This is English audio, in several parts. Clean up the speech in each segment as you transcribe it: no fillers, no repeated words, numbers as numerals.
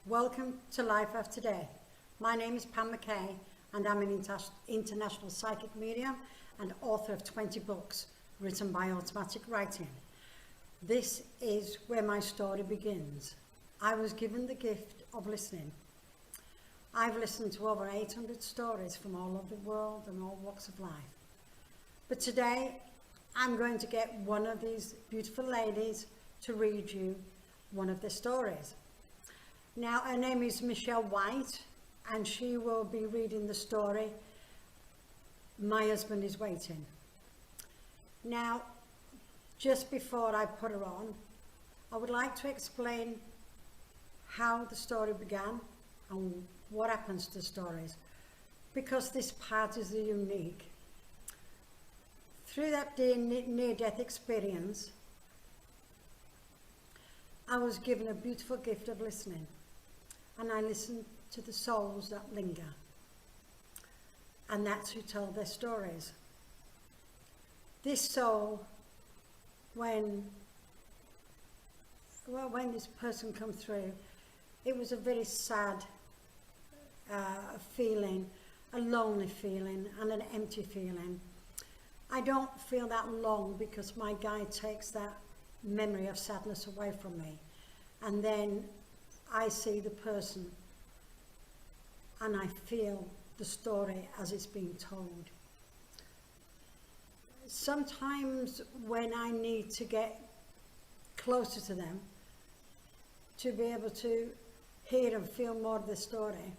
Welcome to Life After Death. My name is Pam McKay and I'm an international psychic medium and author of 20 books written by Automatic Writing. This is where my story begins. I was given the gift of listening. I've listened to over 800 stories from all over the world and all walks of life. But today I'm going to get one of these beautiful ladies to read you one of their stories. Now, her name is Michelle White, and she will be reading the story, My Husband is Waiting. Now, just before I put her on, I would like to explain how the story began and what happens to stories, because this part is unique. Through that near-death experience, I was given a beautiful gift of listening. And I listen to the souls that linger. And that's who tell their stories. This soul, when this person come through, it was a very sad feeling, a lonely feeling and an empty feeling. I don't feel that long because my guide takes that memory of sadness away from me. And then I see the person and I feel the story as it's being told. Sometimes when I need to get closer to them, to be able to hear and feel more of the story,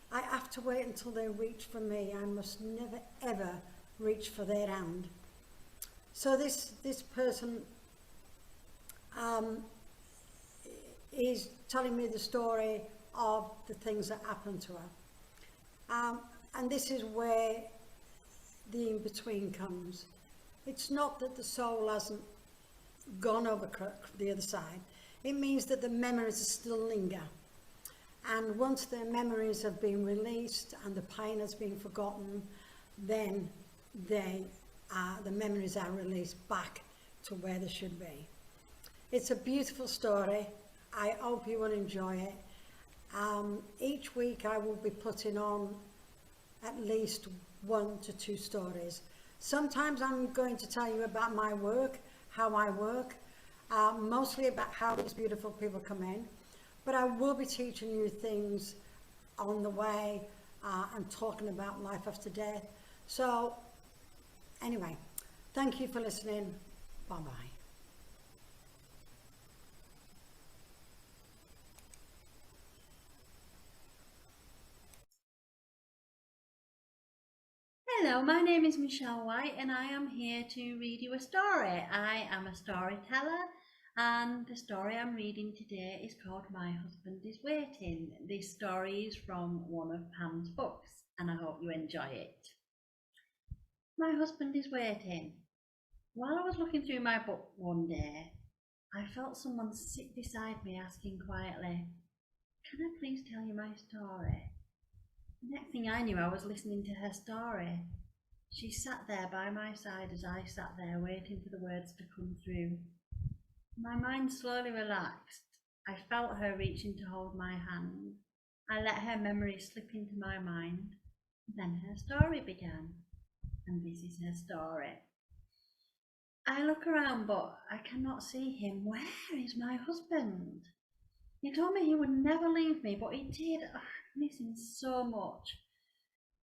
I have to wait until they reach for me. I must never ever reach for their hand. So this person is telling me the story of the things that happened to her. And this is where the in-between comes. It's not that the soul hasn't gone over the other side. It means that the memories still linger. And once the memories have been released and the pain has been forgotten, then the memories are released back to where they should be. It's a beautiful story. I hope you will enjoy it. Each week I will be putting on at least 1 to 2 stories. Sometimes I'm going to tell you about my work, how I work, mostly about how these beautiful people come in. But I will be teaching you things on the way and talking about life after death. So anyway, thank you for listening. Bye-bye. Hello, my name is Michelle White and I am here to read you a story. I am a storyteller and the story I'm reading today is called My Husband is Waiting. This story is from one of Pam's books and I hope you enjoy it. My Husband is Waiting. While I was looking through my book one day, I felt someone sit beside me asking quietly, "Can I please tell you my story?" The next thing I knew, I was listening to her story. She sat there by my side as I sat there waiting for the words to come through. My mind slowly relaxed. I felt her reaching to hold my hand. I let her memory slip into my mind. Then her story began. And this is her story. I look around but I cannot see him. Where is my husband? He told me he would never leave me, but he did. I miss him so much.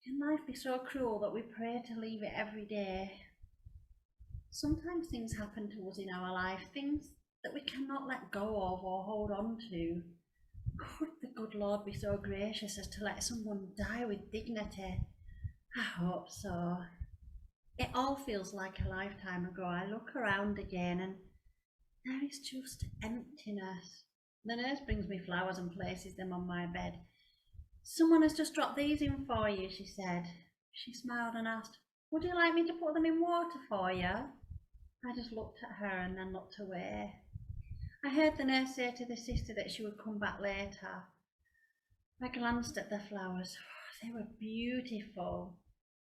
Can life be so cruel that we pray to leave it every day? Sometimes things happen to us in our life, things that we cannot let go of or hold on to. Could the good Lord be so gracious as to let someone die with dignity? I hope so. It all feels like a lifetime ago. I look around again and there is just emptiness. The nurse brings me flowers and places them on my bed. "Someone has just dropped these in for you," she said. She smiled and asked, "Would you like me to put them in water for you?" I just looked at her and then looked away. I heard the nurse say to the sister that she would come back later. I glanced at the flowers. They were beautiful.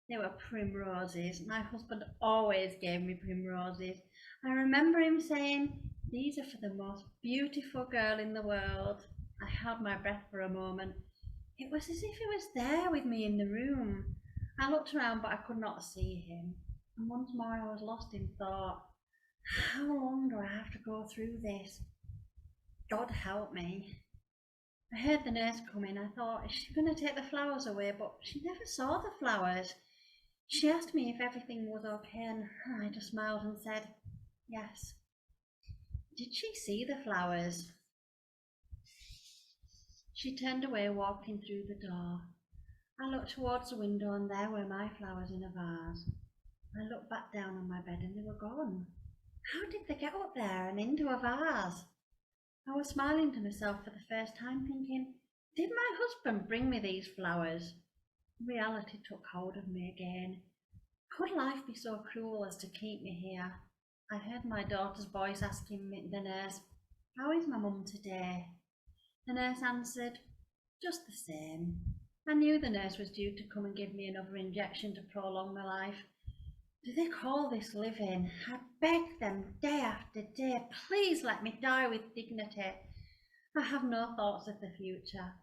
They were primroses. My husband always gave me primroses. I remember him saying, "These are for the most beautiful girl in the world." I held my breath for a moment. It was as if he was there with me in the room. I looked around, but I could not see him. And once more I was lost in thought. How long do I have to go through this? God help me. I heard the nurse come in. I thought, is she going to take the flowers away? But she never saw the flowers. She asked me if everything was okay, and I just smiled and said, yes. Did she see the flowers? She turned away, walking through the door. I looked towards the window, and there were my flowers in a vase. I looked back down on my bed and they were gone. How did they get up there and into a vase? I was smiling to myself for the first time, thinking, did my husband bring me these flowers? Reality took hold of me again. Could life be so cruel as to keep me here? I heard my daughter's voice asking the nurse, how is my mum today? The nurse answered, just the same. I knew the nurse was due to come and give me another injection to prolong my life. Do they call this living? I begged them day after day, please let me die with dignity. I have no thoughts of the future,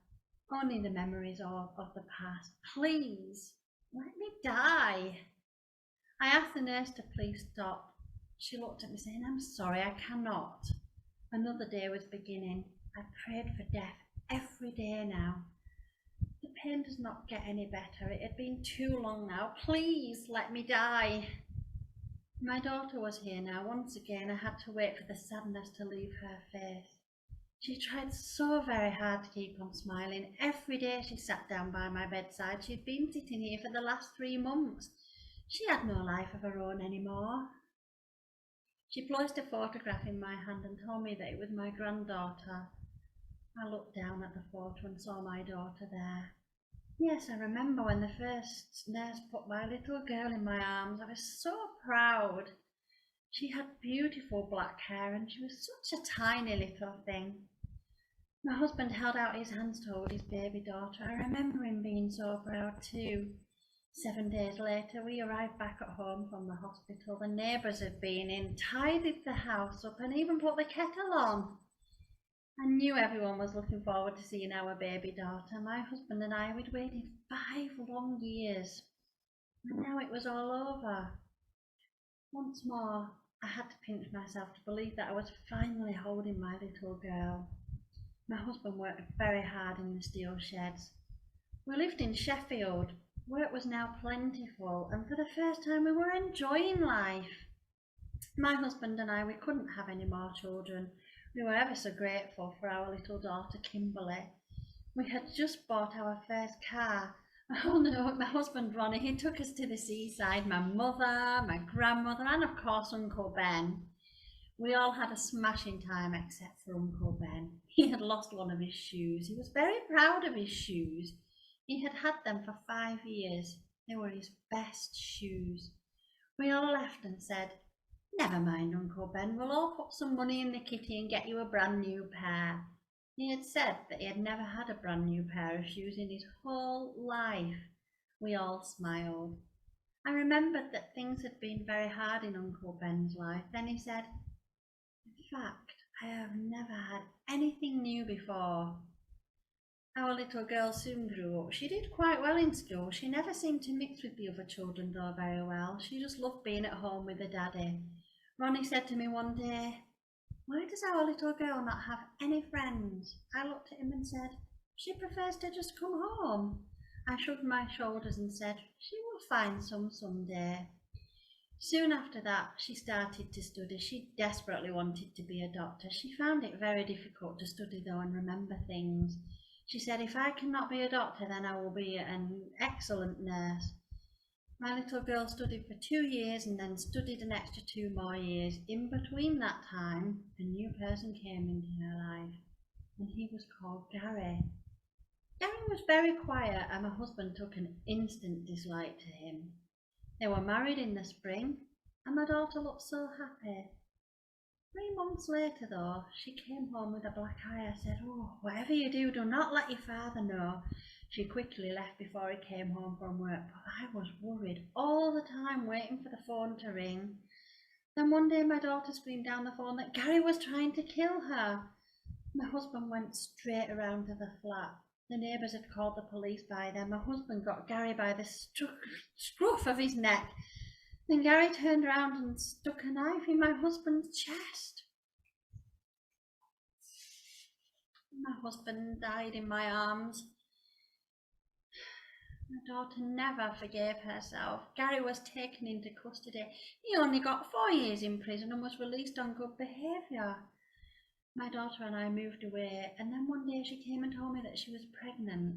only the memories of the past. Please, let me die. I asked the nurse to please stop. She looked at me saying, I'm sorry, I cannot. Another day was beginning. I prayed for death every day now. The pain does not get any better. It had been too long now. Please let me die. My daughter was here now. Once again, I had to wait for the sadness to leave her face. She tried so very hard to keep on smiling. Every day she sat down by my bedside. She'd been sitting here for the last 3 months. She had no life of her own anymore. She placed a photograph in my hand and told me that it was my granddaughter. I looked down at the photo and saw my daughter there. Yes, I remember when the first nurse put my little girl in my arms. I was so proud. She had beautiful black hair and she was such a tiny little thing. My husband held out his hands to hold his baby daughter. I remember him being so proud too. 7 days later, we arrived back at home from the hospital. The neighbours had been in, tidied the house up and even put the kettle on. I knew everyone was looking forward to seeing our baby daughter. My husband and I had waited 5 long years, and now it was all over. Once more, I had to pinch myself to believe that I was finally holding my little girl. My husband worked very hard in the steel sheds. We lived in Sheffield. Work was now plentiful, and for the first time we were enjoying life. My husband and I, we couldn't have any more children. We were ever so grateful for our little daughter Kimberly. We had just bought our first car. Oh no, my husband Ronnie, he took us to the seaside, my mother, my grandmother and of course Uncle Ben. We all had a smashing time except for Uncle Ben. He had lost one of his shoes. He was very proud of his shoes. He had had them for 5 years. They were his best shoes. We all laughed and said, never mind, Uncle Ben, we'll all put some money in the kitty and get you a brand new pair. He had said that he had never had a brand new pair of shoes in his whole life. We all smiled. I remembered that things had been very hard in Uncle Ben's life. Then he said, in fact, I have never had anything new before. Our little girl soon grew up. She did quite well in school. She never seemed to mix with the other children though very well. She just loved being at home with her daddy. Ronnie said to me one day, why does our little girl not have any friends? I looked at him and said, she prefers to just come home. I shrugged my shoulders and said, she will find some someday. Soon after that, she started to study. She desperately wanted to be a doctor. She found it very difficult to study though and remember things. She said, if I cannot be a doctor, then I will be an excellent nurse. My little girl studied for 2 years and then studied an extra 2 more years. In between that time, a new person came into her life, and he was called Gary. Gary was very quiet, and my husband took an instant dislike to him. They were married in the spring, and my daughter looked so happy. 3 months later though, she came home with a black eye. I said, oh, whatever you do, do not let your father know. She quickly left before he came home from work, but I was worried all the time waiting for the phone to ring. Then one day my daughter screamed down the phone that Gary was trying to kill her. My husband went straight around to the flat. The neighbours had called the police by then. My husband got Gary by the scruff of his neck. Then Gary turned around and stuck a knife in my husband's chest. My husband died in my arms. My daughter never forgave herself. Gary was taken into custody. He only got 4 years in prison and was released on good behaviour. My daughter and I moved away, and then one day she came and told me that she was pregnant.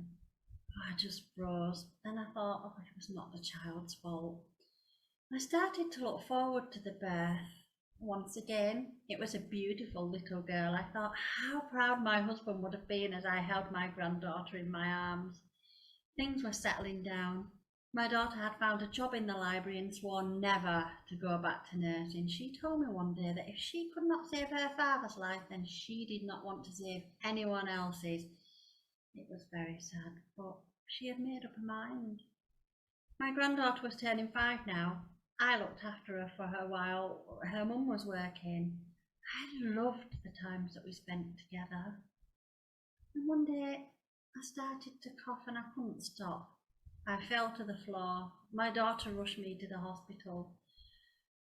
I just froze. Then I thought, oh, it was not the child's fault. I started to look forward to the birth. Once again, it was a beautiful little girl. I thought how proud my husband would have been as I held my granddaughter in my arms. Things were settling down. My daughter had found a job in the library and sworn never to go back to nursing. She told me one day that if she could not save her father's life, then she did not want to save anyone else's. It was very sad, but she had made up her mind. My granddaughter was turning 5 now. I looked after her for her while her mum was working. I loved the times that we spent together. And one day I started to cough and I couldn't stop. I fell to the floor. My daughter rushed me to the hospital.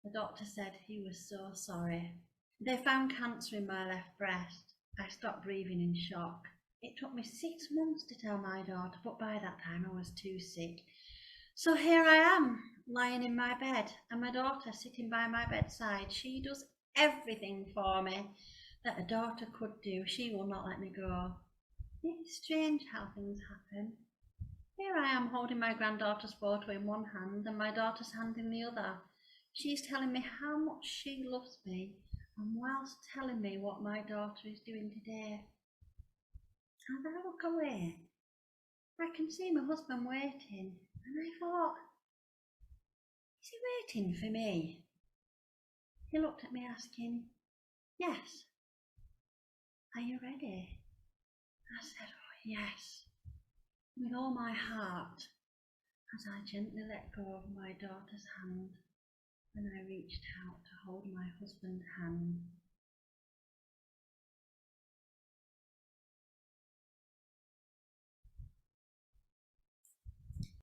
The doctor said he was so sorry. They found cancer in my left breast. I stopped breathing in shock. It took me 6 months to tell my daughter, but by that time I was too sick. So here I am, lying in my bed, and my daughter sitting by my bedside. She does everything for me that a daughter could do. She will not let me go. It's strange how things happen. Here I am holding my granddaughter's photo in one hand and my daughter's hand in the other. She's telling me how much she loves me, and whilst telling me what my daughter is doing today. As I look away, I can see my husband waiting, and I thought, is he waiting for me? He looked at me asking, yes. Are you ready? I said, oh yes, with all my heart, as I gently let go of my daughter's hand, and I reached out to hold my husband's hand.